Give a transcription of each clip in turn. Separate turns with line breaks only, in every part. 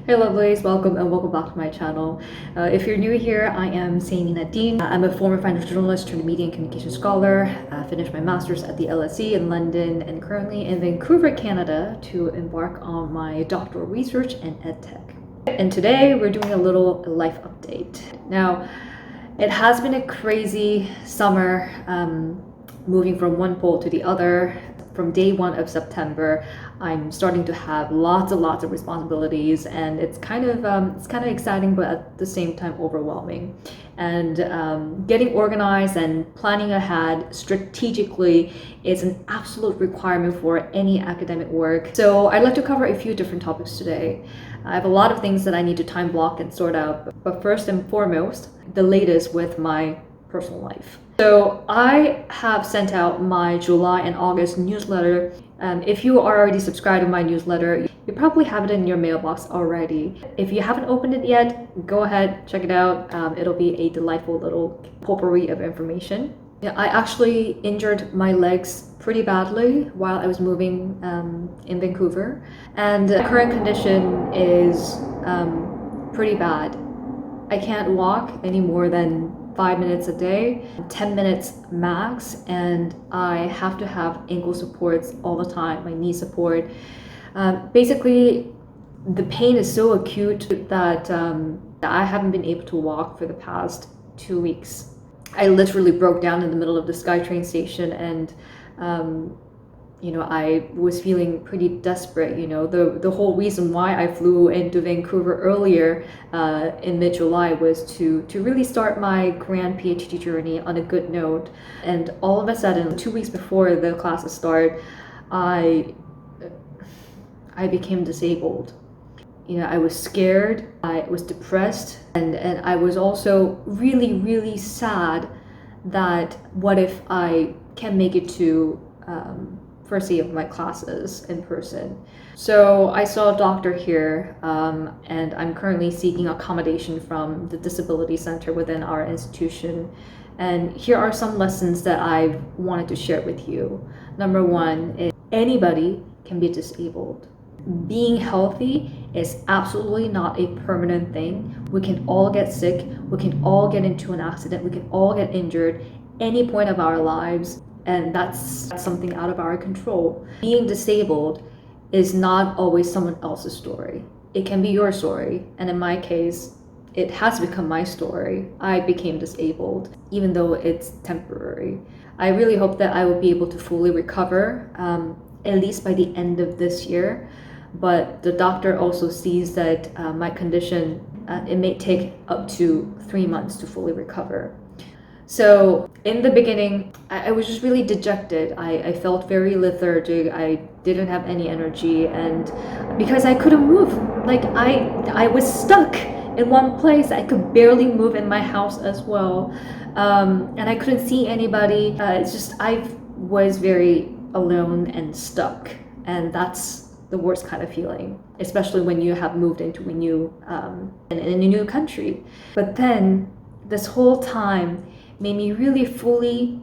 Hey lovelies, welcome back to my channel. If you're new here, I am Saemi. I'm a former financial journalist turned media and communication scholar. I finished my master's at the LSE in London and currently in Vancouver, Canada to embark on my doctoral research in EdTech. And today we're doing a little life update. Now, it has been a crazy summer, moving from one pole to the other. From day one of September, I'm starting to have lots of responsibilities, and it's kind of exciting, but at the same time overwhelming. And getting organized and planning ahead strategically is an absolute requirement for any academic work. So I'd like to cover a few different topics today. I have a lot of things that I need to time block and sort out, but first and foremost, the latest with my personal life. So I have sent out my July and August newsletter. If you are already subscribed to my newsletter, you probably have it in your mailbox already. If you haven't opened it yet, go ahead, check it out. It'll be a delightful little potpourri of information. Yeah, I actually injured my legs pretty badly while I was moving in Vancouver, and the current condition is pretty bad. I can't walk any more than 5 minutes a day, 10 minutes max, and I have to have ankle supports all the time, my knee support. Basically, the pain is so acute that I haven't been able to walk for the past 2 weeks. I literally broke down in the middle of the SkyTrain station, and I was feeling pretty desperate. The whole reason why I flew into Vancouver earlier in mid-July was to really start my grand PhD journey on a good note. And all of a sudden, 2 weeks before the classes start, I became disabled. I was scared, I was depressed, and I was also really sad that what if I can't make it to first day of my classes in person. So I saw a doctor here, and I'm currently seeking accommodation from the disability center within our institution. And here are some lessons that I wanted to share with you. Number one is anybody can be disabled. Being healthy is absolutely not a permanent thing. We can all get sick, we can all get into an accident, we can all get injured any point of our lives. And that's something out of our control. Being disabled is not always someone else's story. It can be your story. And in my case, it has become my story. I became disabled, even though it's temporary. I really hope that I will be able to fully recover, at least by the end of this year. But the doctor also sees that my condition, it may take up to 3 months to fully recover. So in the beginning, I was just really dejected. I felt very lethargic. I didn't have any energy, and because I couldn't move, like I was stuck in one place. I could barely move in my house as well, and I couldn't see anybody. It's just I was very alone and stuck, and that's the worst kind of feeling, especially when you have moved into a new in a new country. But then this whole time made me really fully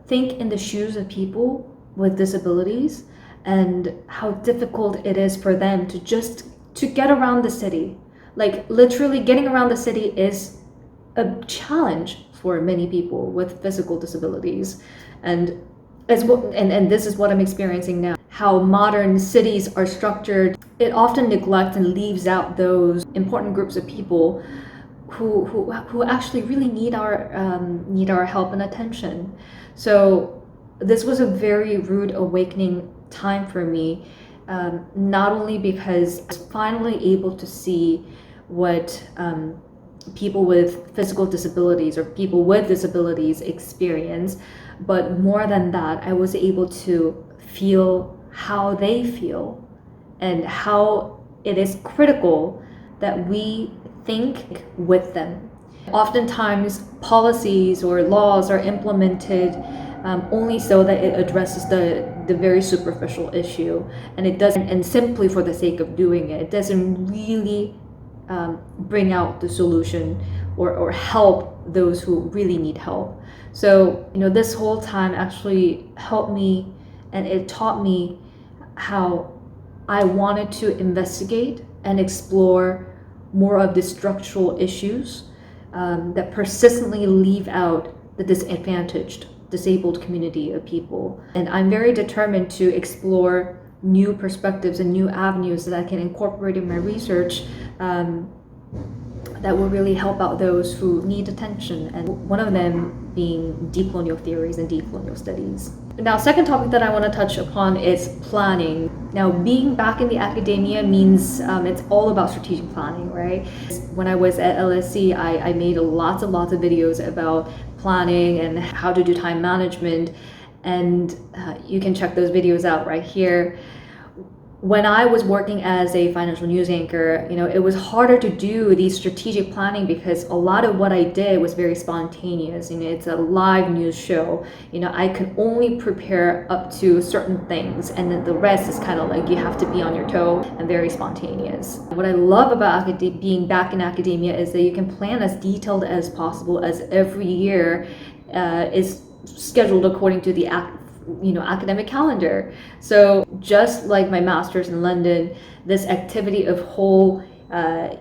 think in the shoes of people with disabilities and how difficult it is for them to get around the city. Like literally getting around the city is a challenge for many people with physical disabilities. And this is what I'm experiencing now. How modern cities are structured, it often neglects and leaves out those important groups of people who actually really need our help and attention. So this was a very rude awakening time for me, not only because I was finally able to see what people with physical disabilities or people with disabilities experience, but more than that, I was able to feel how they feel and how it is critical that we think with them. Oftentimes, policies or laws are implemented only so that it addresses the very superficial issue, and it doesn't, and simply for the sake of doing it, it doesn't really bring out the solution or help those who really need help. So this whole time actually helped me, and it taught me how I wanted to investigate and explore more of the structural issues that persistently leave out the disadvantaged, disabled community of people. And I'm very determined to explore new perspectives and new avenues that I can incorporate in my research that will really help out those who need attention, and one of them being decolonial theories and decolonial studies. Now, second topic that I want to touch upon is planning. Now, being back in the academia means it's all about strategic planning, right? When I was at LSE, I made lots of videos about planning and how to do time management, and you can check those videos out right here. When I was working as a financial news anchor, it was harder to do the strategic planning because a lot of what I did was very spontaneous. It's a live news show. I could only prepare up to certain things, and then the rest is kind of like you have to be on your toe and very spontaneous. What I love about being back in academia is that you can plan as detailed as possible, as every year is scheduled according to the academic calendar. So just like my master's in London, this activity of whole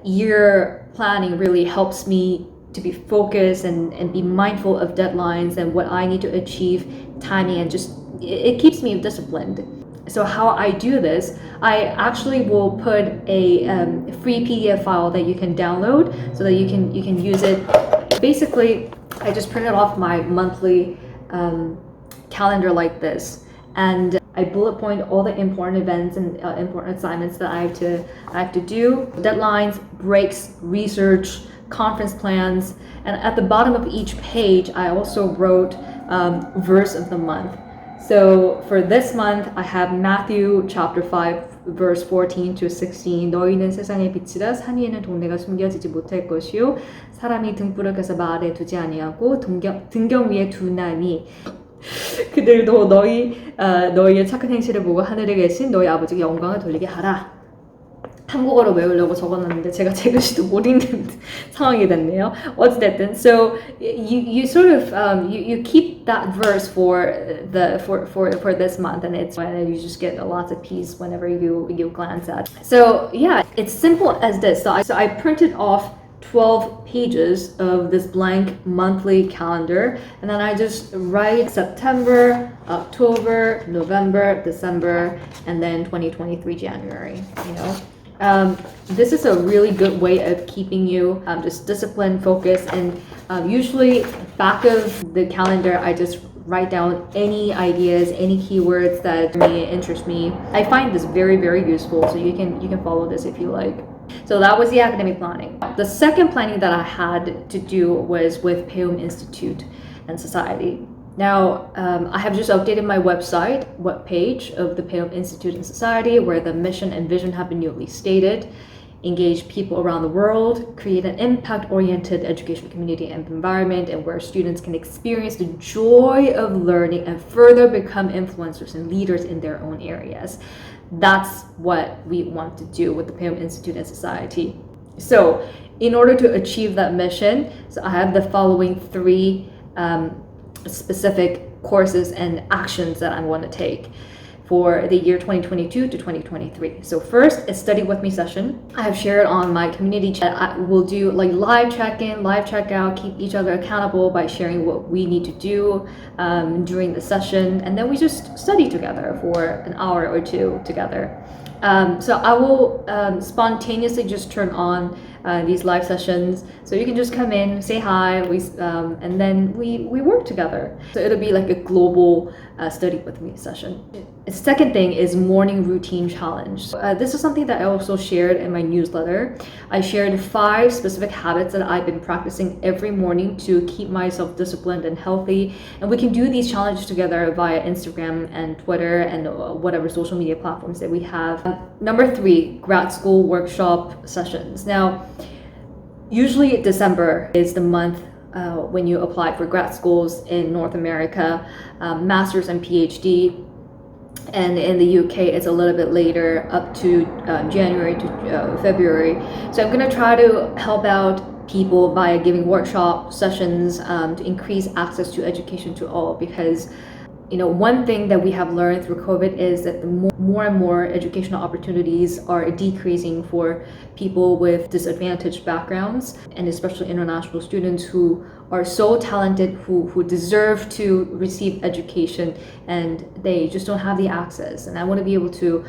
year planning really helps me to be focused and be mindful of deadlines and what I need to achieve, timing, and just it keeps me disciplined. So how I do this, I actually will put a free PDF file that you can download so that you can use it. Basically, I just printed off my monthly calendar like this, and I bullet point all the important events and important assignments that I have to do, deadlines, breaks, research, conference plans, and at the bottom of each page I also wrote verse of the month. So for this month I have Matthew chapter 5 verse 14 to 16. 너희는 세상의 빛이라 산 위에는 동네가 숨겨지지 못할 것이요 사람이 등불을 말에 두지 아니하고 등경 위에 두나니 그들도 너희의 착한 행실을 보고 하늘에 계신 너희 아버지께 영광을 돌리게 하라. 한국어로 외우려고 적어놨는데 제가 제 글씨도 못 읽는 상황이 됐네요. 어찌됐든, so you sort of you keep that verse for this month, and you just get lots of peace whenever you glance at. So yeah, it's simple as this. So I printed off 12 pages of this blank monthly calendar, and then I just write September, October, November, December, and then 2023 January. This is a really good way of keeping you just disciplined, focused, and usually back of the calendar I just write down any ideas, any keywords that may interest me. I find this very, very useful, so you can follow this if you like. So that was the academic planning. The second planning that I had to do was with Baeum Institute and Society. Now, I have just updated my website page of the Baeum Institute and Society, where the mission and vision have been newly stated: engage people around the world, create an impact-oriented education community and environment, and where students can experience the joy of learning and further become influencers and leaders in their own areas. That's what we want to do with the Baeum Institute and Society. So in order to achieve that mission, so I have the following three specific courses and actions that I want to take for the year 2022 to 2023. So first, a study with me session. I have shared on my community chat. I will do like live check-in, live check-out, keep each other accountable by sharing what we need to do during the session, and then we just study together for an hour or two together. So I will spontaneously just turn on these live sessions, so you can just come in, say hi, and then we work together. So it'll be like a global study with me session. The second thing is morning routine challenge. This is something that I also shared in my newsletter. I shared 5 specific habits that I've been practicing every morning to keep myself disciplined and healthy, and we can do these challenges together via Instagram and Twitter and whatever social media platforms that we have. Number 3, grad school workshop sessions. Now, usually December is the month when you apply for grad schools in North America, master's and PhD, and in the UK it's a little bit later, up to January to February. So I'm gonna try to help out people via giving workshop sessions to increase access to education to all, because one thing that we have learned through COVID is that the more and more educational opportunities are decreasing for people with disadvantaged backgrounds, and especially international students who are so talented, who deserve to receive education, and they just don't have the access. And I want to be able to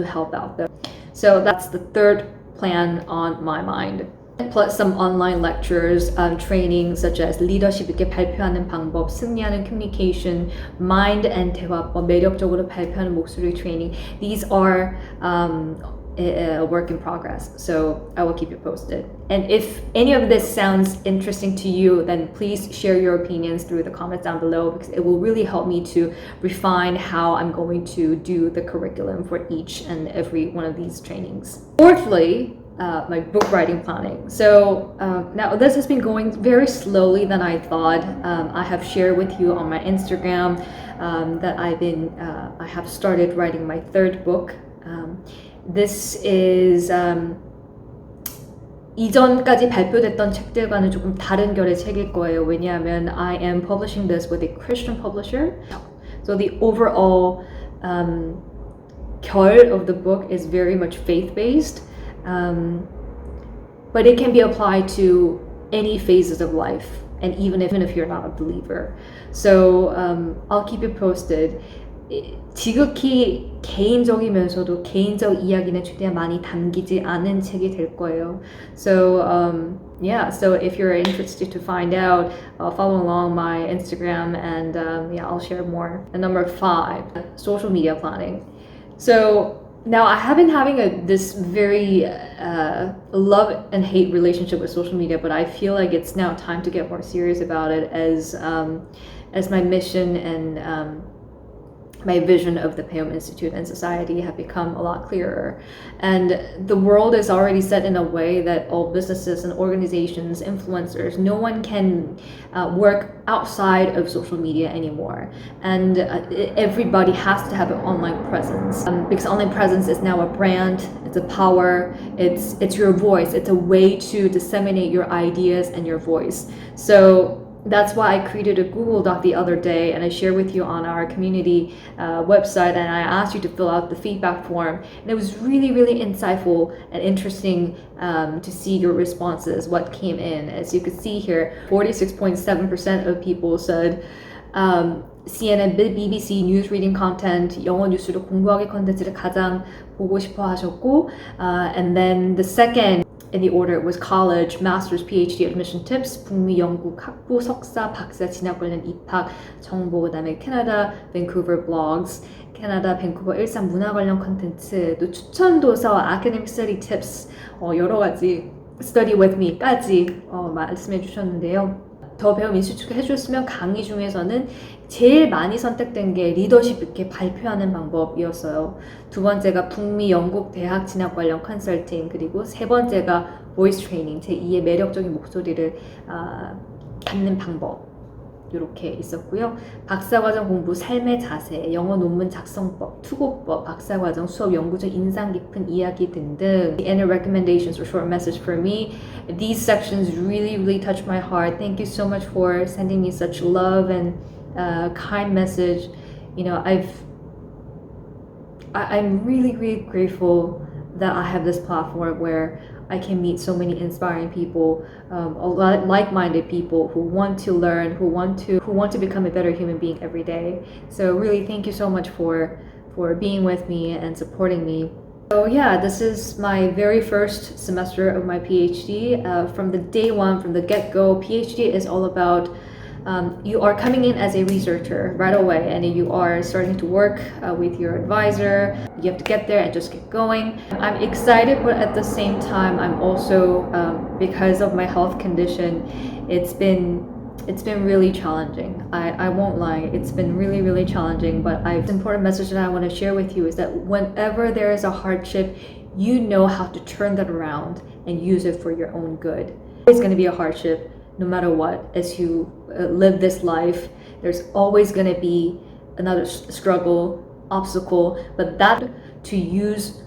help out them. So that's the third plan on my mind. Plus some online lectures, training such as leadership 있게 발표하는 방법, 승리하는 communication, mind and 대화법, 매력적으로 발표하는 목소리 training. These are a work in progress, so I will keep you posted. And if any of this sounds interesting to you, then please share your opinions through the comments down below, because it will really help me to refine how I'm going to do the curriculum for each and every one of these trainings. Fourthly, my book writing planning. So now this has been going very slowly than I thought. I have shared with you on my Instagram that I have started writing my third book. This is 이전까지 발표됐던 책들과는 조금 다른 결의 책일 거예요. 왜냐하면 I am publishing this with a Christian publisher. So the overall 결 of the book is very much faith-based. But it can be applied to any phases of life, and even if you're not a believer. So I'll keep you posted. 지극히 개인적이면서도 개인적 이야기는 최대한 많이 담기지 않은 책이 될 거예요. So so if you're interested to find out, follow along my Instagram, and I'll share more. And number 5, social media planning. So now I have been having this very love and hate relationship with social media, but I feel like it's now time to get more serious about it as my mission and my vision of the Baeum Institute and Society have become a lot clearer. And the world is already set in a way that all businesses and organizations, influencers, no one can work outside of social media anymore. And everybody has to have an online presence, because online presence is now a brand, it's a power, it's your voice, it's a way to disseminate your ideas and your voice. So that's why I created a Google Doc the other day, and I shared with you on our community website, and I asked you to fill out the feedback form. And it was really, really insightful and interesting to see your responses, what came in. As you could see here, 46.7% of people said CNN, BBC news reading content, 영어 뉴스로 공부하기 컨텐츠를 가장 보고 싶어 하셨고, and then the second in the order was college, master's, PhD admission tips, 북미, 영국, 학부, 석사, 박사 진학 관련 입학 정보, 그다음에 캐나다, 밴쿠버 blogs, 캐나다, 밴쿠버 일상 문화 관련 컨텐츠, 또 추천 도서, academic study tips, 여러 가지 study with me까지 말씀해 주셨는데요. 더 배움 인스티튜트 해주셨으면 강의 중에서는 제일 많이 선택된 게 리더십 있게 발표하는 방법이었어요. 두 번째가 북미 영국 대학 진학 관련 컨설팅, 그리고 세 번째가 보이스 트레이닝, 제2의 매력적인 목소리를 갖는 방법, 이렇게 있었고요. 박사과정 공부, 삶의 자세, 영어 논문 작성법, 투고법, 박사과정 수업 연구적 인상 깊은 이야기 등등. And recommendations or short message for me. These sections really, really touched my heart. Thank you so much for sending me such love and kind message. You know, I'm really, really grateful that I have this platform where I can meet so many inspiring people, a lot like-minded people who want to learn, who want to become a better human being every day. So really, thank you so much for being with me and supporting me. So yeah, this is my very first semester of my PhD. From the day one, from the get-go, PhD is all about you are coming in as a researcher right away, and you are starting to work with your advisor. You have to get there and just get going. I'm excited, but at the same time, I'm also, because of my health condition, it's been really challenging. I won't lie, it's been really, really challenging, but the important message that I want to share with you is that whenever there is a hardship, you know how to turn that around and use it for your own good. It's going to be a hardship no matter what. As you live this life, there's always going to be another struggle, obstacle, but that to use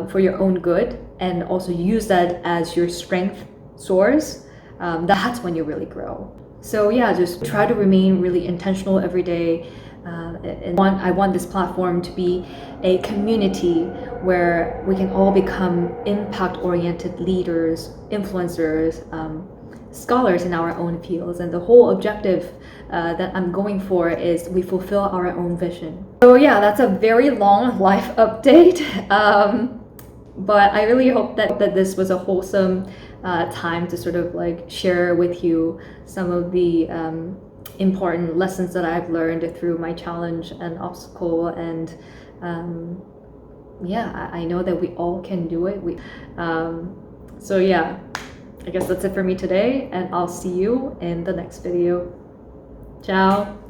for your own good, and also use that as your strength source, that's when you really grow. So yeah, just try to remain really intentional every day. And I want this platform to be a community where we can all become impact-oriented leaders, influencers, scholars in our own fields. And the whole objective that I'm going for is we fulfill our own vision. So yeah, that's a very long life update. But I really hope that this was a wholesome time to sort of like share with you some of the important lessons that I've learned through my challenge and obstacle. And yeah, I know that we all can do it. So yeah, I guess that's it for me today, and I'll see you in the next video. Ciao!